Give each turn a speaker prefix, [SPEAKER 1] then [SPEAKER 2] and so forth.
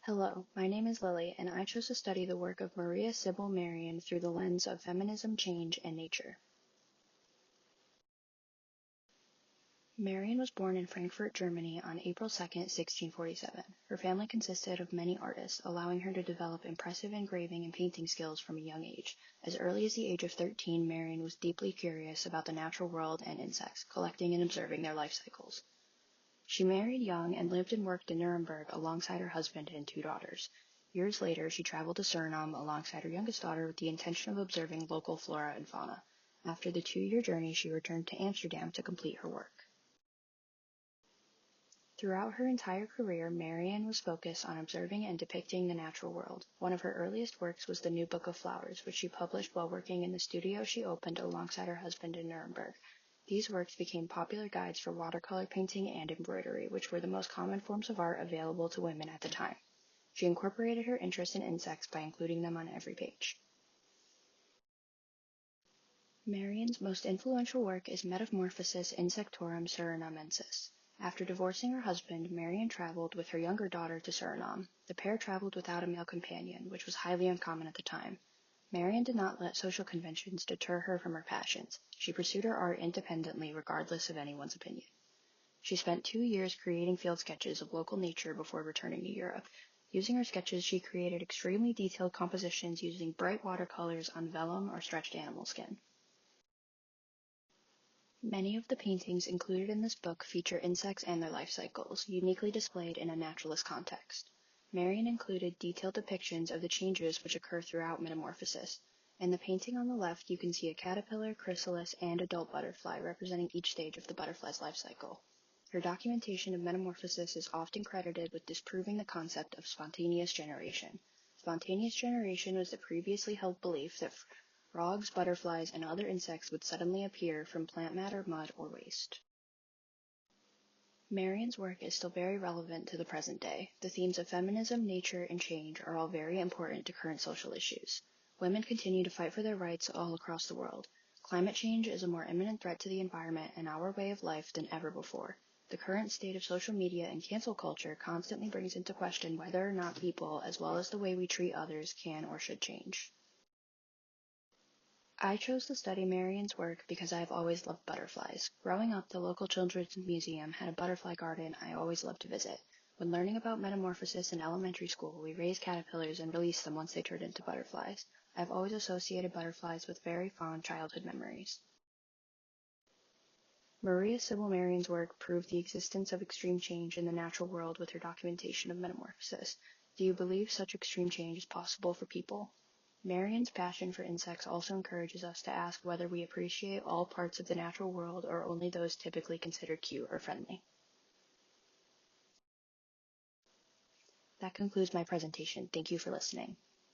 [SPEAKER 1] Hello, my name is Lily, and I chose to study the work of Maria Sibyl Merian through the lens of feminism, change, and nature. Merian was born in Frankfurt, Germany on April 2, 1647. Her family consisted of many artists, allowing her to develop impressive engraving and painting skills from a young age. As early as the age of 13, Merian was deeply curious about the natural world and insects, collecting and observing their life cycles. She married young and lived and worked in Nuremberg alongside her husband and two daughters. Years later, she traveled to Suriname alongside her youngest daughter with the intention of observing local flora and fauna. After the 2-year journey, she returned to Amsterdam to complete her work. Throughout her entire career, Marianne was focused on observing and depicting the natural world. One of her earliest works was the New Book of Flowers, which she published while working in the studio she opened alongside her husband in Nuremberg. These works became popular guides for watercolor painting and embroidery, which were the most common forms of art available to women at the time. She incorporated her interest in insects by including them on every page. Marianne's most influential work is Metamorphosis Insectorum surinamensis. After divorcing her husband, Marianne traveled with her younger daughter to Suriname. The pair traveled without a male companion, which was highly uncommon at the time. Marianne did not let social conventions deter her from her passions. She pursued her art independently, regardless of anyone's opinion. She spent 2 years creating field sketches of local nature before returning to Europe. Using her sketches, she created extremely detailed compositions using bright watercolors on vellum or stretched animal skin. Many of the paintings included in this book feature insects and their life cycles, uniquely displayed in a naturalist context. Marianne included detailed depictions of the changes which occur throughout metamorphosis. In the painting on the left, you can see a caterpillar, chrysalis, and adult butterfly representing each stage of the butterfly's life cycle. Her documentation of metamorphosis is often credited with disproving the concept of spontaneous generation. Spontaneous generation was the previously held belief that frogs, butterflies, and other insects would suddenly appear from plant matter, mud, or waste. Marianne's work is still very relevant to the present day. The themes of feminism, nature, and change are all very important to current social issues. Women continue to fight for their rights all across the world. Climate change is a more imminent threat to the environment and our way of life than ever before. The current state of social media and cancel culture constantly brings into question whether or not people, as well as the way we treat others, can or should change. I chose to study Marianne's work because I have always loved butterflies. Growing up, the local children's museum had a butterfly garden I always loved to visit. When learning about metamorphosis in elementary school, we raised caterpillars and released them once they turned into butterflies. I've always associated butterflies with very fond childhood memories. Maria Sibyl Marianne's work proved the existence of extreme change in the natural world with her documentation of metamorphosis. Do you believe such extreme change is possible for people? Marianne's passion for insects also encourages us to ask whether we appreciate all parts of the natural world or only those typically considered cute or friendly. That concludes my presentation. Thank you for listening.